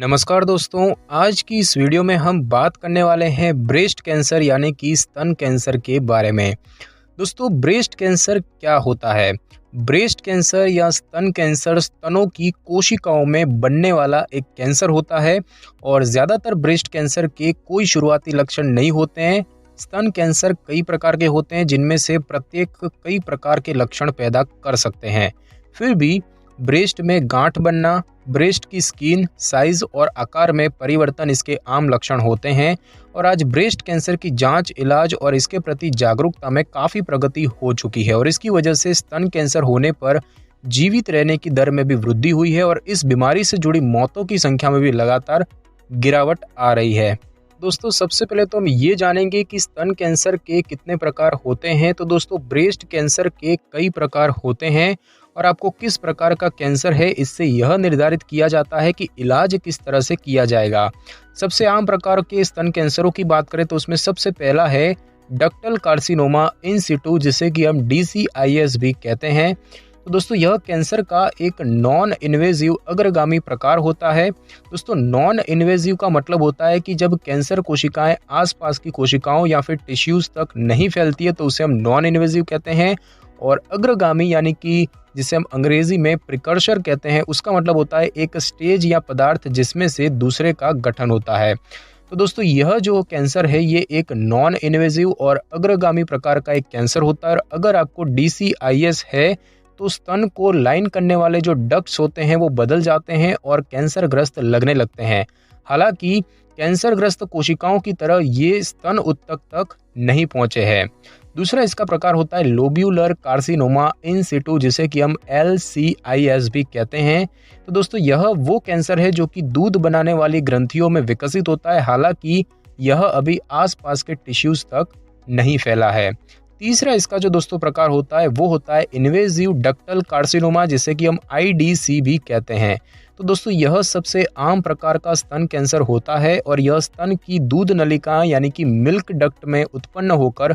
नमस्कार दोस्तों, आज की इस वीडियो में हम बात करने वाले हैं ब्रेस्ट कैंसर यानी कि स्तन कैंसर के बारे में। दोस्तों, ब्रेस्ट कैंसर क्या होता है? ब्रेस्ट कैंसर या स्तन कैंसर स्तनों की कोशिकाओं में बनने वाला एक कैंसर होता है और ज़्यादातर ब्रेस्ट कैंसर के कोई शुरुआती लक्षण नहीं होते हैं। स्तन कैंसर कई प्रकार के होते हैं जिनमें से प्रत्येक कई प्रकार के लक्षण पैदा कर सकते हैं। फिर भी ब्रेस्ट में गांठ बनना, ब्रेस्ट की स्किन साइज और आकार में परिवर्तन इसके आम लक्षण होते हैं और आज ब्रेस्ट कैंसर की जांच, इलाज और इसके प्रति जागरूकता में काफ़ी प्रगति हो चुकी है और इसकी वजह से स्तन कैंसर होने पर जीवित रहने की दर में भी वृद्धि हुई है और इस बीमारी से जुड़ी मौतों की संख्या में भी लगातार गिरावट आ रही है। दोस्तों, सबसे पहले तो हम ये जानेंगे कि स्तन कैंसर के कितने प्रकार होते हैं। तो दोस्तों, ब्रेस्ट कैंसर के कई प्रकार होते हैं और आपको किस प्रकार का कैंसर है इससे यह निर्धारित किया जाता है कि इलाज किस तरह से किया जाएगा। सबसे आम प्रकार के स्तन कैंसरों की बात करें तो उसमें सबसे पहला है डक्टल कार्सिनोमा इन सिटू, जिसे कि हम DCIS भी कहते हैं। तो दोस्तों, यह कैंसर का एक नॉन इन्वेजिव अग्रगामी प्रकार होता है। दोस्तों, नॉन इन्वेजिव का मतलब होता है कि जब कैंसर कोशिकाएं आसपास की कोशिकाओं या फिर टिश्यूज तक नहीं फैलती है तो उसे हम नॉन इन्वेजिव कहते हैं। और अग्रगामी यानी कि जिसे हम अंग्रेजी में प्रिकर्सर कहते हैं, उसका मतलब होता है एक स्टेज या पदार्थ जिसमें से दूसरे का गठन होता है। तो दोस्तों, यह जो कैंसर है ये एक नॉन इन्वेजिव और अग्रगामी प्रकार का एक कैंसर होता है। और अगर आपको DCIS है तो स्तन को लाइन करने वाले जो डक्ट्स होते हैं वो बदल जाते हैं और कैंसरग्रस्त लगने लगते हैं। हालांकि कैंसरग्रस्त कोशिकाओं की तरह ये स्तन ऊतक तक नहीं पहुंचे हैं। दूसरा इसका प्रकार होता है लोब्यूलर कार्सिनोमा इन सिटू, जिसे कि हम LCIS भी कहते हैं। तो दोस्तों, यह वो कैंसर है जो कि दूध बनाने वाली ग्रंथियों में विकसित होता है, हालांकि यह अभी आसपास के टिश्यूज तक नहीं फैला है। तीसरा इसका जो दोस्तों प्रकार होता है वो होता है इन्वेजिव डक्टल कार्सिनोमा, जिसे कि हम IDC भी कहते हैं। तो दोस्तों, यह सबसे आम प्रकार का स्तन कैंसर होता है और यह स्तन की दूध नलिका यानी कि मिल्क डक्ट में उत्पन्न होकर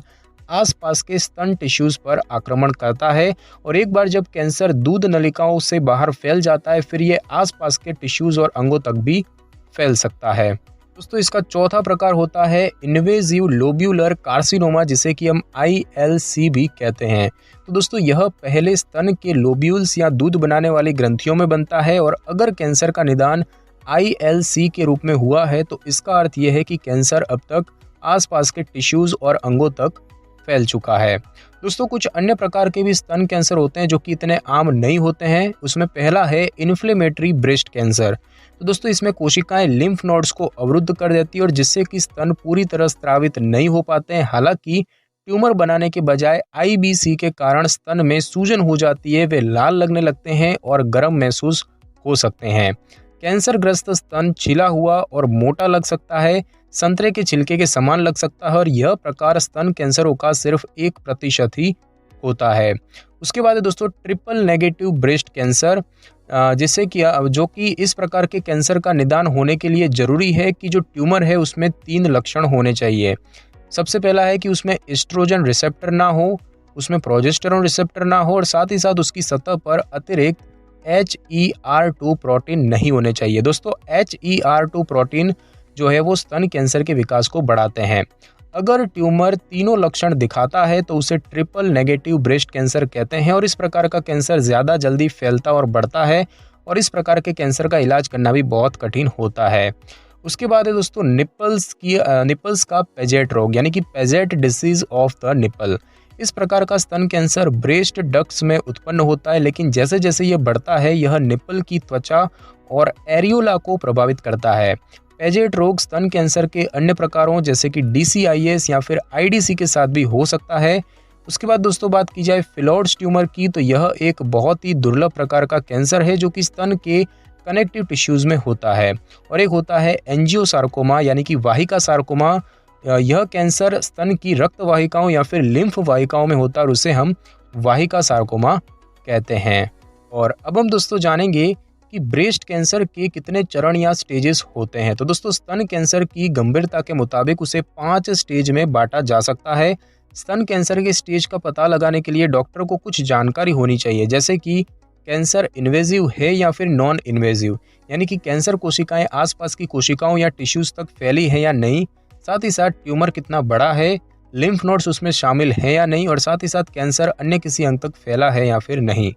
आसपास के स्तन टिश्यूज पर आक्रमण करता है और एक बार जब कैंसर दूध नलिकाओं से बाहर फैल जाता है फिर ये आसपास के टिश्यूज और अंगों तक भी फैल सकता है। दोस्तों, इसका चौथा प्रकार होता है इन्वेजिव लोब्यूलर कार्सिनोमा, जिसे कि हम ILC भी कहते हैं। तो दोस्तों, यह पहले स्तन के लोब्यूल्स या दूध बनाने वाली ग्रंथियों में बनता है और अगर कैंसर का निदान ILC के रूप में हुआ है तो इसका अर्थ यह है कि कैंसर अब तक आसपास के टिश्यूज और अंगों तक फैल चुका है। दोस्तों, कुछ अन्य प्रकार के भी स्तन कैंसर होते हैं जो कि इतने आम नहीं होते हैं। उसमें पहला है इन्फ्लेमेटरी ब्रेस्ट कैंसर। तो दोस्तों, इसमें कोशिकाएं लिम्फ नोड्स को अवरुद्ध कर देती है और जिससे कि स्तन पूरी तरह स्रावित नहीं हो पाते हैं। हालांकि ट्यूमर बनाने के बजाय IBC के कारण स्तन में सूजन हो जाती है, वे लाल लगने लगते हैं और गर्म महसूस हो सकते हैं। कैंसरग्रस्त स्तन छिला हुआ और मोटा लग सकता है, संतरे के छिलके के समान लग सकता है और यह प्रकार स्तन कैंसरों का सिर्फ 1% ही होता है। उसके बाद है दोस्तों ट्रिपल नेगेटिव ब्रेस्ट कैंसर, जिससे कि जो कि इस प्रकार के कैंसर का निदान होने के लिए जरूरी है कि जो ट्यूमर है उसमें 3 लक्षण होने चाहिए। सबसे पहला है कि उसमें एस्ट्रोजन रिसेप्टर ना हो, उसमें प्रोजेस्टेरोन रिसेप्टर ना हो और साथ ही साथ उसकी सतह पर अतिरिक्त HER2 प्रोटीन नहीं होने चाहिए। दोस्तों, HER2 प्रोटीन जो है वो स्तन कैंसर के विकास को बढ़ाते हैं। अगर ट्यूमर तीनों लक्षण दिखाता है तो उसे ट्रिपल नेगेटिव ब्रेस्ट कैंसर कहते हैं और इस प्रकार का कैंसर ज़्यादा जल्दी फैलता और बढ़ता है और इस प्रकार के कैंसर का इलाज करना भी बहुत कठिन होता है। उसके बाद है दोस्तों निपल्स का पेजेट रोग यानी कि Paget disease of the nipple. इस प्रकार का स्तन कैंसर ब्रेस्ट डक्ट्स में उत्पन्न होता है, लेकिन जैसे जैसे ये बढ़ता है यह निपल की त्वचा और एरियोला को प्रभावित करता है। पेजेट रोग स्तन कैंसर के अन्य प्रकारों जैसे कि DCIS या फिर IDC के साथ भी हो सकता है। उसके बाद दोस्तों बात की जाए फिलोड्स ट्यूमर की, तो यह एक बहुत ही दुर्लभ प्रकार का कैंसर है जो कि स्तन के कनेक्टिव टिश्यूज में होता है। और एक होता है एंजियोसार्कोमा यानी कि वाहिका सार्कोमा। यह कैंसर स्तन की रक्त वाहिकाओं या फिर लिम्फ वाहिकाओं में होता है और उसे हम वाहिका सार्कोमा कहते हैं। और अब हम दोस्तों जानेंगे कि ब्रेस्ट कैंसर के कितने चरण या स्टेजेस होते हैं। तो दोस्तों, स्तन कैंसर की गंभीरता के मुताबिक उसे 5 स्टेज में बांटा जा सकता है। स्तन कैंसर के स्टेज का पता लगाने के लिए डॉक्टर को कुछ जानकारी होनी चाहिए, जैसे कि कैंसर इन्वेजिव है या फिर नॉन इन्वेजिव, यानी कि कैंसर कोशिकाएं आसपास की कोशिकाओं या टिश्यूज तक फैली हैं या नहीं, साथ ही साथ ट्यूमर कितना बड़ा है, लिम्फ नोड्स उसमें शामिल हैं या नहीं, और साथ ही साथ कैंसर अन्य किसी अंग तक फैला है या फिर नहीं।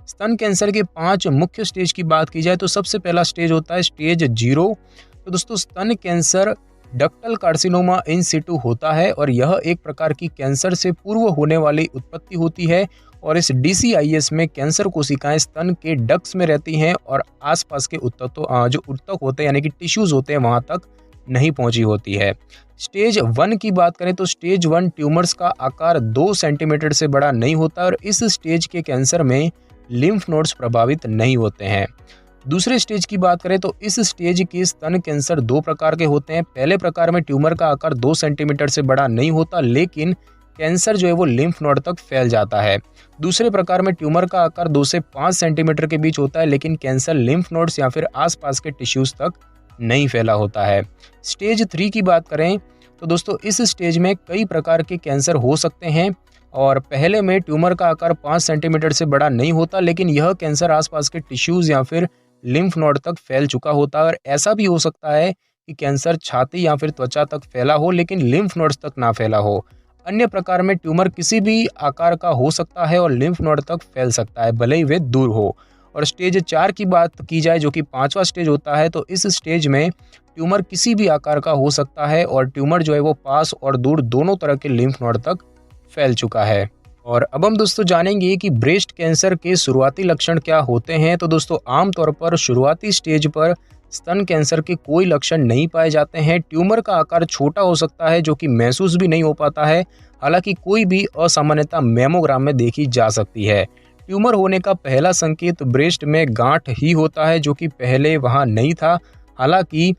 स्तन कैंसर के 5 मुख्य स्टेज की बात की जाए तो सबसे पहला स्टेज होता है स्टेज 0। तो दोस्तों स्तन कैंसर डक्टल कार्सिनोमा इन सिटू होता है और यह एक प्रकार की कैंसर से पूर्व होने वाली उत्पत्ति होती है और इस DCIS में कैंसर कोशिकाएं स्तन के डक्ट्स में रहती हैं और आसपास के जो उत्तक होते हैं यानी कि टिश्यूज होते हैं वहां तक नहीं पहुंची होती है। स्टेज 1 की बात करें तो स्टेज 1 ट्यूमर्स का आकार 2 सेंटीमीटर से बड़ा नहीं होता और इस स्टेज के कैंसर में लिम्फ नोड्स प्रभावित नहीं होते हैं। दूसरे स्टेज की बात करें तो इस स्टेज के स्तन कैंसर 2 प्रकार के होते हैं। पहले प्रकार में ट्यूमर का आकार 2 सेंटीमीटर से बड़ा नहीं होता, लेकिन कैंसर जो है वो लिम्फ नोड तक फैल जाता है। दूसरे प्रकार में ट्यूमर का आकार 2 से 5 सेंटीमीटर के बीच होता है, लेकिन कैंसर लिम्फ नोड्स या फिर आसपास के टिश्यूज तक नहीं फैला होता है। स्टेज 3 की बात करें तो दोस्तों इस स्टेज में कई प्रकार के कैंसर हो सकते हैं और पहले में ट्यूमर का आकार 5 सेंटीमीटर से बड़ा नहीं होता, लेकिन यह कैंसर आसपास के टिश्यूज या फिर लिम्फ नोड तक फैल चुका होता है और ऐसा भी हो सकता है कि कैंसर छाती या फिर त्वचा तक फैला हो लेकिन लिम्फ नोड्स तक ना फैला हो। अन्य प्रकार में ट्यूमर किसी भी आकार का हो सकता है और लिम्फ नोड तक फैल सकता है, भले ही वे दूर हो। और स्टेज 4 की बात की जाए जो कि 5वां स्टेज होता है, तो इस स्टेज में ट्यूमर किसी भी आकार का हो सकता है और ट्यूमर जो है वो पास और दूर दोनों तरह के लिम्फ नोड तक फैल चुका है। और अब हम दोस्तों जानेंगे कि ब्रेस्ट कैंसर के शुरुआती लक्षण क्या होते हैं। तो दोस्तों आमतौर पर शुरुआती स्टेज पर स्तन कैंसर के कोई लक्षण नहीं पाए जाते हैं। ट्यूमर का आकार छोटा हो सकता है जो कि महसूस भी नहीं हो पाता है, हालांकि कोई भी असामान्यता मैमोग्राम में देखी जा सकती है। ट्यूमर होने का पहला संकेत ब्रेस्ट में गांठ ही होता है जो कि पहले वहां नहीं था। हालांकि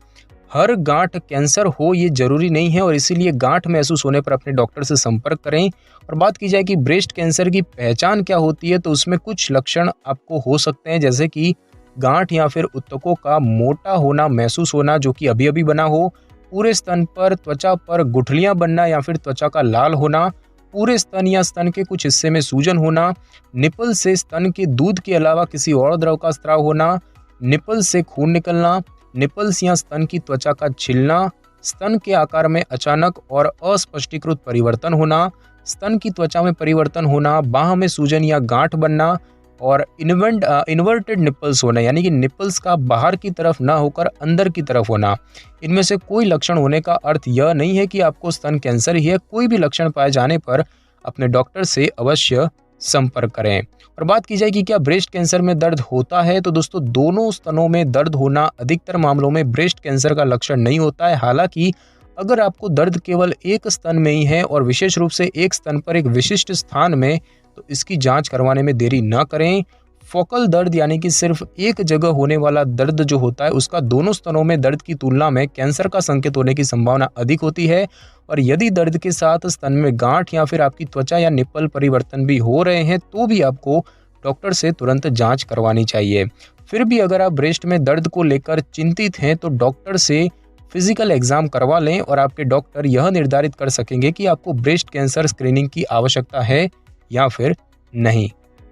हर गांठ कैंसर हो ये जरूरी नहीं है और इसीलिए गांठ महसूस होने पर अपने डॉक्टर से संपर्क करें। और बात की जाए कि ब्रेस्ट कैंसर की पहचान क्या होती है, तो उसमें कुछ लक्षण आपको हो सकते हैं, जैसे कि गांठ या फिर उत्तकों का मोटा होना महसूस होना जो कि अभी अभी बना हो, पूरे स्तन पर त्वचा पर गुठलियां बनना या फिर त्वचा का लाल होना, पूरे स्तन या स्तन के कुछ हिस्से में सूजन होना, निपल से स्तन के दूध के अलावा किसी और द्रव का स्राव होना, निपल से खून निकलना, निपल्स या स्तन की त्वचा का छिलना, स्तन के आकार में अचानक और अस्पष्टीकृत परिवर्तन होना, स्तन की त्वचा में परिवर्तन होना, बाह में सूजन या गांठ बनना और इन्वर्टेड निपल्स होना, यानी कि निपल्स का बाहर की तरफ ना होकर अंदर की तरफ होना। इनमें से कोई लक्षण होने का अर्थ यह नहीं है कि आपको स्तन कैंसर ही है। कोई भी लक्षण पाए जाने पर अपने डॉक्टर से अवश्य संपर्क करें। और बात की जाए कि क्या ब्रेस्ट कैंसर में दर्द होता है, तो दोस्तों दोनों स्तनों में दर्द होना अधिकतर मामलों में ब्रेस्ट कैंसर का लक्षण नहीं होता है। हालांकि अगर आपको दर्द केवल एक स्तन में ही है और विशेष रूप से एक स्तन पर एक विशिष्ट स्थान में, तो इसकी जांच करवाने में देरी न करें। फोकल दर्द यानी कि सिर्फ एक जगह होने वाला दर्द जो होता है उसका दोनों स्तनों में दर्द की तुलना में कैंसर का संकेत होने की संभावना अधिक होती है। और यदि दर्द के साथ स्तन में गांठ या फिर आपकी त्वचा या निपल परिवर्तन भी हो रहे हैं तो भी आपको डॉक्टर से तुरंत जांच करवानी चाहिए। फिर भी अगर आप ब्रेस्ट में दर्द को लेकर चिंतित हैं तो डॉक्टर से फिजिकल एग्जाम करवा लें और आपके डॉक्टर यह निर्धारित कर सकेंगे कि आपको ब्रेस्ट कैंसर स्क्रीनिंग की आवश्यकता है या फिर नहीं।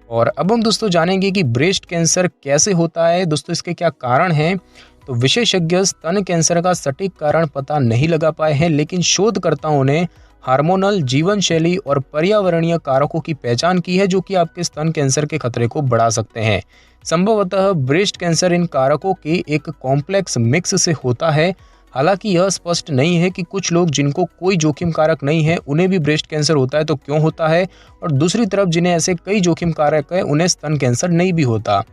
और अब हम दोस्तों जानेंगे कि ब्रेस्ट कैंसर कैसे होता है, दोस्तों इसके क्या कारण हैं। तो विशेषज्ञ स्तन कैंसर का सटीक कारण पता नहीं लगा पाए हैं, लेकिन शोधकर्ताओं ने हार्मोनल, जीवन शैली और पर्यावरणीय कारकों की पहचान की है जो कि आपके स्तन कैंसर के खतरे को बढ़ा सकते हैं। संभवतः ब्रेस्ट कैंसर इन कारकों के एक कॉम्प्लेक्स मिक्स से होता है। हालांकि यह स्पष्ट नहीं है कि कुछ लोग जिनको कोई जोखिम कारक नहीं है उन्हें भी ब्रेस्ट कैंसर होता है तो क्यों होता है, और दूसरी तरफ जिन्हें ऐसे कई जोखिम कारक है उन्हें स्तन कैंसर नहीं भी होता।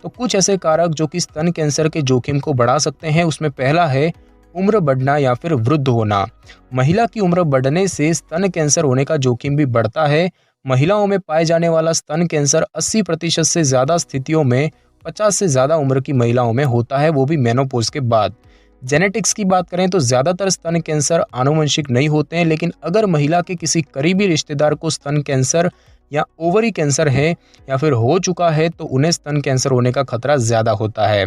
तो कुछ ऐसे कारक जो कि स्तन कैंसर के जोखिम को बढ़ा सकते हैं, उसमें पहला है उम्र बढ़ना या फिर वृद्ध होना। महिला की उम्र बढ़ने से स्तन कैंसर होने का जोखिम भी बढ़ता है। महिलाओं में पाए जाने वाला स्तन कैंसर 80% से ज्यादा स्थितियों में 50 से ज्यादा उम्र की महिलाओं में होता है, वो भी मेनोपॉज के बाद। जेनेटिक्स की बात करें तो ज्यादातर स्तन कैंसर आनुवंशिक नहीं होते हैं, लेकिन अगर महिला के किसी करीबी रिश्तेदार को स्तन कैंसर या ओवरी कैंसर है या फिर हो चुका है तो उन्हें स्तन कैंसर होने का खतरा ज्यादा होता है।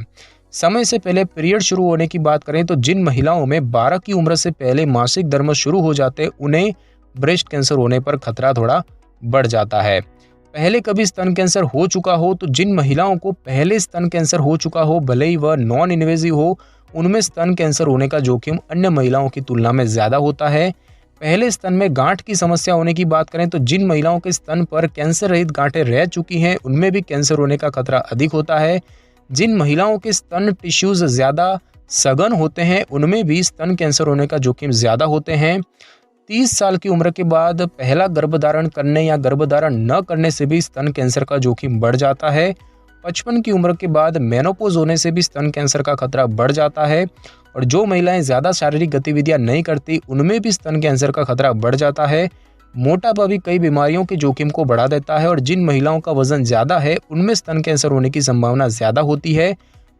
समय से पहले पीरियड शुरू होने की बात करें तो जिन महिलाओं में 12 की उम्र से पहले मासिक धर्म शुरू हो जाते उन्हें ब्रेस्ट कैंसर होने पर खतरा थोड़ा बढ़ जाता है। पहले कभी स्तन कैंसर हो चुका हो, तो जिन महिलाओं को पहले स्तन कैंसर हो चुका हो, भले ही वह नॉन इन्वेजिव हो, उनमें स्तन कैंसर होने का जोखिम अन्य महिलाओं की तुलना में ज़्यादा होता है। पहले स्तन में गांठ की समस्या होने की बात करें तो जिन महिलाओं के स्तन पर कैंसर रहित गांठें रह चुकी हैं, उनमें भी कैंसर होने का खतरा अधिक होता है। जिन महिलाओं के स्तन टिश्यूज ज़्यादा सघन होते हैं, उनमें भी स्तन कैंसर होने का जोखिम ज़्यादा होते हैं। 30 साल की उम्र के बाद पहला गर्भधारण करने या गर्भधारण न करने से भी स्तन कैंसर का जोखिम बढ़ जाता है। 55 की उम्र के बाद मेनोपॉज होने से भी स्तन कैंसर का खतरा बढ़ जाता है। और जो महिलाएं ज़्यादा शारीरिक गतिविधियां नहीं करती, उनमें भी स्तन कैंसर का खतरा बढ़ जाता है। मोटापा भी कई बीमारियों के जोखिम को बढ़ा देता है और जिन महिलाओं का वजन ज़्यादा है, उनमें स्तन कैंसर होने की संभावना ज़्यादा होती है।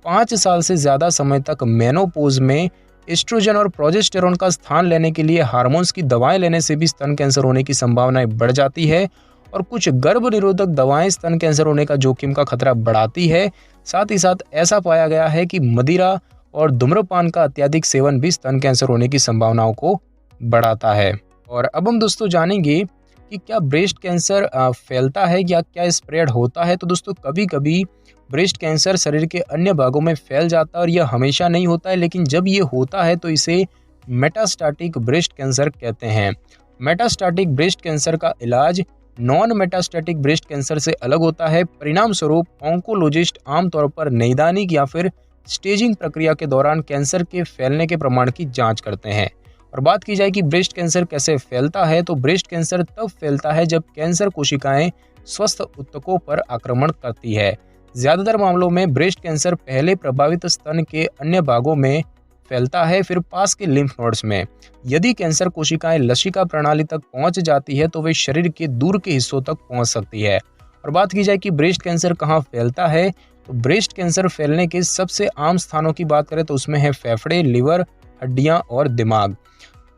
5 साल से ज़्यादा समय तक मेनोपॉज में एस्ट्रोजन और प्रोजेस्टेरोन का स्थान लेने के लिए हार्मोन्स की दवाएं लेने से भी स्तन कैंसर होने की संभावनाएं बढ़ जाती है। और कुछ गर्भ निरोधक दवाएं स्तन कैंसर होने का जोखिम का खतरा बढ़ाती है। साथ ही साथ ऐसा पाया गया है कि मदिरा और धूम्रपान का अत्यधिक सेवन भी स्तन कैंसर होने की संभावनाओं को बढ़ाता है। और अब हम दोस्तों जानेंगे कि क्या ब्रेस्ट कैंसर फैलता है या क्या स्प्रेड होता है। तो दोस्तों, कभी कभी ब्रेस्ट कैंसर शरीर के अन्य भागों में फैल जाता है और यह हमेशा नहीं होता है, लेकिन जब ये होता है तो इसे मेटास्टैटिक ब्रेस्ट कैंसर कहते हैं। मेटास्टैटिक ब्रेस्ट कैंसर का इलाज नॉन मेटास्टैटिक ब्रेस्ट कैंसर से अलग होता है। परिणाम स्वरूप ऑन्कोलॉजिस्ट आमतौर पर नैदानिक या फिर स्टेजिंग प्रक्रिया के दौरान कैंसर के फैलने के प्रमाण की जांच करते हैं। और बात की जाए कि ब्रेस्ट कैंसर कैसे फैलता है, तो ब्रेस्ट कैंसर तब फैलता है जब कैंसर कोशिकाएं स्वस्थ ऊतकों पर आक्रमण करती है। ज्यादातर मामलों में ब्रेस्ट कैंसर पहले प्रभावित स्तन के अन्य भागों में फैलता है, फिर पास के लिम्फ नोड्स में। यदि कैंसर कोशिकाएं लसिका प्रणाली तक पहुंच जाती है तो वे शरीर के दूर के हिस्सों तक पहुंच सकती है। और बात की जाए कि ब्रेस्ट कैंसर कहाँ फैलता है, तो ब्रेस्ट कैंसर फैलने के सबसे आम स्थानों की बात करें तो उसमें है फेफड़े, लिवर, हड्डियां और दिमाग।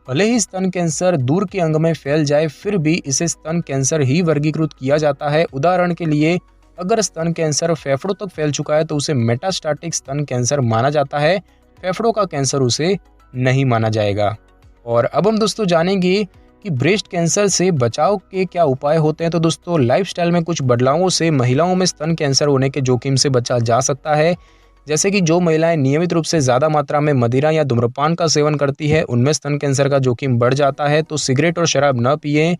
भले ही स्तन कैंसर दूर के अंग में फैल जाए, फिर भी इसे स्तन कैंसर ही वर्गीकृत किया जाता है। उदाहरण के लिए, अगर स्तन कैंसर फेफड़ों तक फैल चुका है तो उसे मेटास्टैटिक स्तन कैंसर माना जाता है, फेफड़ों का कैंसर उसे नहीं माना जाएगा। और अब हम दोस्तों जानेंगे कि ब्रेस्ट कैंसर से बचाव के क्या उपाय होते हैं। तो दोस्तों, लाइफस्टाइल में कुछ बदलावों से महिलाओं में स्तन कैंसर होने के जोखिम से बचा जा सकता है। जैसे कि जो महिलाएं नियमित रूप से ज़्यादा मात्रा में मदिरा या धूम्रपान का सेवन करती है, उनमें स्तन कैंसर का जोखिम बढ़ जाता है। तो सिगरेट और शराब न पिएं,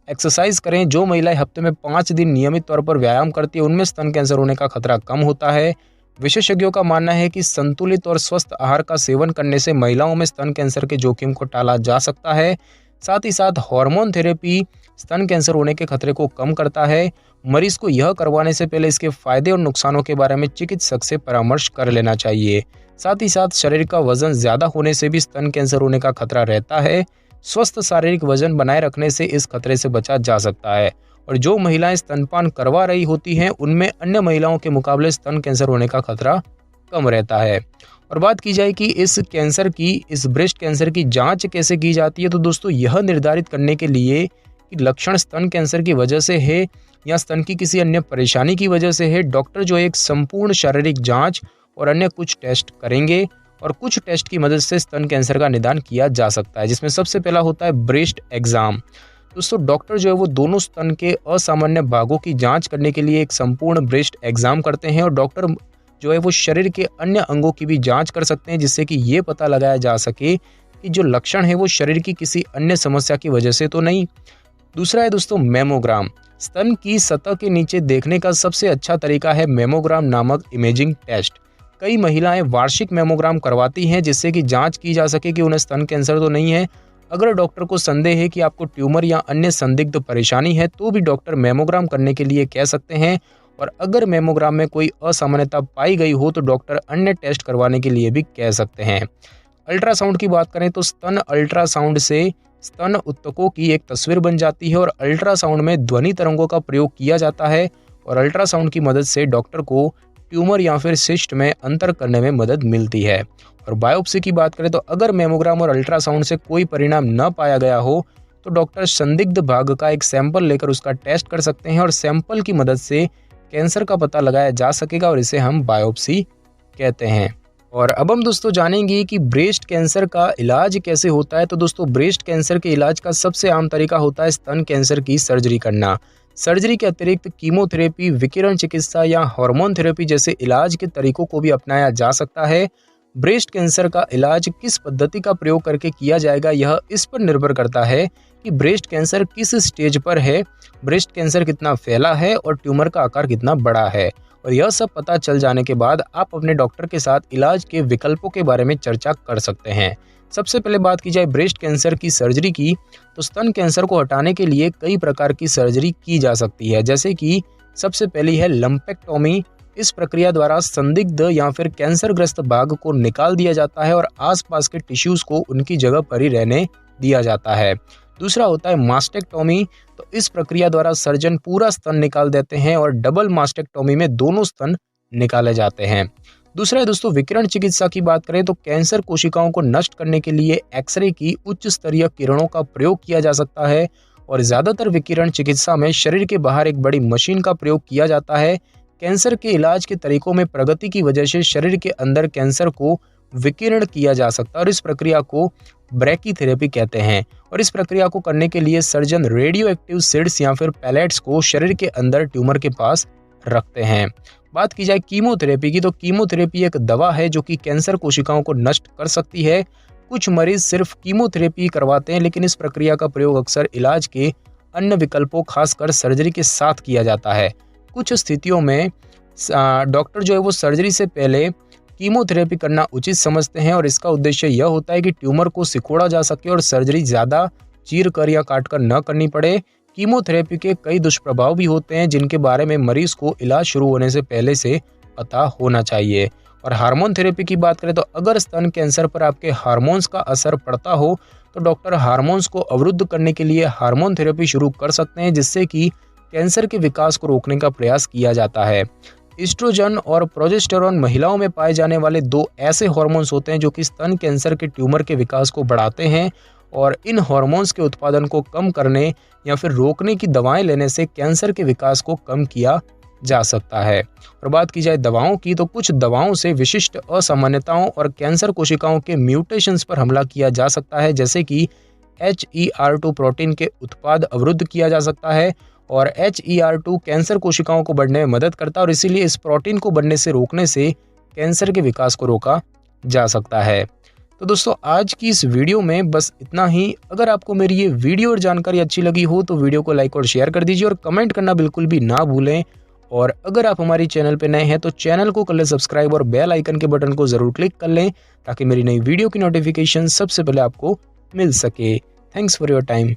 एक्सरसाइज करें। जो महिलाएं हफ्ते में 5 दिन नियमित तौर पर व्यायाम करती है, उनमें स्तन कैंसर होने का खतरा कम होता है। विशेषज्ञों का मानना है कि संतुलित और स्वस्थ आहार का सेवन करने से महिलाओं में स्तन कैंसर के जोखिम को टाला जा सकता है। साथ ही साथ हार्मोन थेरेपी स्तन कैंसर होने के खतरे को कम करता है। मरीज को यह करवाने से पहले इसके फायदे और नुकसानों के बारे में चिकित्सक से परामर्श कर लेना चाहिए। साथ ही साथ शरीर का वजन ज्यादा होने से भी स्तन कैंसर होने का खतरा रहता है। स्वस्थ शारीरिक वजन बनाए रखने से इस खतरे से बचा जा सकता है। और जो महिलाएं स्तनपान करवा रही होती हैं, उनमें अन्य महिलाओं के मुकाबले स्तन कैंसर होने का खतरा कम रहता है। और बात की जाए कि इस ब्रेस्ट कैंसर की जांच कैसे की जाती है, तो दोस्तों, यह निर्धारित करने के लिए कि लक्षण स्तन कैंसर की वजह से है या स्तन की किसी अन्य परेशानी की वजह से है, डॉक्टर जो एक संपूर्ण शारीरिक जांच और अन्य कुछ टेस्ट करेंगे। और कुछ टेस्ट की मदद से स्तन कैंसर का निदान किया जा सकता है, जिसमें सबसे पहला होता है ब्रेस्ट एग्जाम। दोस्तों, डॉक्टर जो है वो दोनों स्तन के असामान्य भागों की जांच करने के लिए एक संपूर्ण ब्रेस्ट एग्जाम करते हैं। और डॉक्टर जो है वो शरीर के अन्य अंगों की भी जांच कर सकते हैं, जिससे कि ये पता लगाया जा सके कि जो लक्षण है वो शरीर की किसी अन्य समस्या की वजह से तो नहीं। दूसरा है दोस्तों मेमोग्राम। स्तन की सतह के नीचे देखने का सबसे अच्छा तरीका है मेमोग्राम नामक इमेजिंग टेस्ट। कई महिलाएं वार्षिक मेमोग्राम करवाती हैं, जिससे कि जांच की जा सके कि उन्हें स्तन कैंसर तो नहीं है। अगर डॉक्टर को संदेह है कि आपको ट्यूमर या अन्य संदिग्ध परेशानी है, तो भी डॉक्टर मेमोग्राम करने के लिए कह सकते हैं। और अगर मेमोग्राम में कोई असामान्यता पाई गई हो तो डॉक्टर अन्य टेस्ट करवाने के लिए भी कह सकते हैं। अल्ट्रासाउंड की बात करें तो स्तन अल्ट्रासाउंड से स्तन ऊतकों की एक तस्वीर बन जाती है और अल्ट्रासाउंड में ध्वनि तरंगों का प्रयोग किया जाता है। और अल्ट्रासाउंड की मदद से डॉक्टर को ट्यूमर या फिर सिस्ट में अंतर करने में मदद मिलती है। और बायोप्सी की बात करें तो अगर मेमोग्राम और अल्ट्रासाउंड से कोई परिणाम न पाया गया हो तो डॉक्टर संदिग्ध भाग का एक सैंपल लेकर उसका टेस्ट कर सकते हैं और सैंपल की मदद से कैंसर का पता लगाया जा सकेगा और इसे हम बायोप्सी कहते हैं। और अब हम दोस्तों जानेंगे कि ब्रेस्ट कैंसर का इलाज कैसे होता है। तो दोस्तों ब्रेस्ट कैंसर के इलाज का सबसे आम तरीका होता है स्तन कैंसर की सर्जरी करना। सर्जरी के अतिरिक्त कीमोथेरेपी, विकिरण चिकित्सा या हार्मोन थेरेपी जैसे इलाज के तरीकों को भी अपनाया जा सकता है। ब्रेस्ट कैंसर का इलाज किस पद्धति का प्रयोग करके किया जाएगा, यह इस पर निर्भर करता है कि ब्रेस्ट कैंसर किस स्टेज पर है, ब्रेस्ट कैंसर कितना फैला है और ट्यूमर का आकार कितना बड़ा है। और यह सब पता चल जाने के बाद आप अपने डॉक्टर के साथ इलाज के विकल्पों के बारे में चर्चा कर सकते हैं। सबसे पहले बात की जाए ब्रेस्ट कैंसर की सर्जरी की, तो स्तन कैंसर को हटाने के लिए कई प्रकार की सर्जरी की जा सकती है, जैसे कि सबसे पहली है लंपेक्टोमी। इस प्रक्रिया द्वारा संदिग्ध या फिर कैंसरग्रस्त भाग को निकाल दिया जाता है और आसपास के टिश्यूज को उनकी जगह पर ही रहने दिया जाता है। दूसरा होता है मास्टेक्टोमी। तो इस प्रक्रिया द्वारा सर्जन पूरा स्तन निकाल देते हैं और डबल मास्टेक्टोमी में दोनों स्तन निकाले जाते हैं। दूसरा है दोस्तों विकिरण चिकित्सा की बात करें तो कैंसर कोशिकाओं को नष्ट करने के लिए एक्सरे की उच्च स्तरीय किरणों का प्रयोग किया जा सकता है और ज़्यादातर विकिरण चिकित्सा में शरीर के बाहर एक बड़ी मशीन का प्रयोग किया जाता है। कैंसर के इलाज के तरीकों में प्रगति की वजह से शरीर के अंदर कैंसर को विकिरण किया जा सकता है और इस प्रक्रिया को ब्रैकीथेरेपी कहते हैं। और इस प्रक्रिया को करने के लिए सर्जन रेडियो एक्टिव सीड्स या फिर पैलेट्स को शरीर के अंदर ट्यूमर के पास रखते हैं। बात की जाए कीमोथेरेपी की, तो कीमोथेरेपी एक दवा है जो कि कैंसर कोशिकाओं को नष्ट कर सकती है। कुछ मरीज सिर्फ कीमोथेरेपी करवाते हैं, लेकिन इस प्रक्रिया का प्रयोग अक्सर इलाज के अन्य विकल्पों खासकर सर्जरी के साथ किया जाता है। कुछ स्थितियों में डॉक्टर जो है वो सर्जरी से पहले कीमोथेरेपी करना उचित समझते हैं और इसका उद्देश्य यह होता है कि ट्यूमर को सिकोड़ा जा सके और सर्जरी ज़्यादा चीर कर या काट कर न करनी पड़े। कीमोथेरेपी के कई दुष्प्रभाव भी होते हैं जिनके बारे में मरीज को इलाज शुरू होने से पहले से पता होना चाहिए। और हार्मोन थेरेपी की बात करें तो अगर स्तन कैंसर पर आपके हार्मोन्स का असर पड़ता हो तो डॉक्टर हार्मोन्स को अवरुद्ध करने के लिए हार्मोन थेरेपी शुरू कर सकते हैं, जिससे कि कैंसर के विकास को रोकने का प्रयास किया जाता है। एस्ट्रोजन और प्रोजेस्टेरोन महिलाओं में पाए जाने वाले दो ऐसे हार्मोन्स होते हैं जो कि स्तन कैंसर के ट्यूमर के विकास को बढ़ाते हैं और इन हार्मोन्स के उत्पादन को कम करने या फिर रोकने की दवाएं लेने से कैंसर के विकास को कम किया जा सकता है। और बात की जाए दवाओं की, तो कुछ दवाओं से विशिष्ट असामान्यताओं और कैंसर कोशिकाओं के म्यूटेशंस पर हमला किया जा सकता है, जैसे कि HER2 प्रोटीन के उत्पाद अवरुद्ध किया जा सकता है और HER2 कैंसर कोशिकाओं को बढ़ने में मदद करता है और इसीलिए इस प्रोटीन को बढ़ने से रोकने से कैंसर के विकास को रोका जा सकता है। तो दोस्तों आज की इस वीडियो में बस इतना ही। अगर आपको मेरी ये वीडियो और जानकारी अच्छी लगी हो तो वीडियो को लाइक और शेयर कर दीजिए और कमेंट करना बिल्कुल भी ना भूलें। और अगर आप हमारी चैनल पर नए हैं तो चैनल को कर लें सब्सक्राइब और बेल आइकन के बटन को ज़रूर क्लिक कर लें ताकि मेरी नई वीडियो की नोटिफिकेशन सबसे पहले आपको मिल सके। Thanks for your time.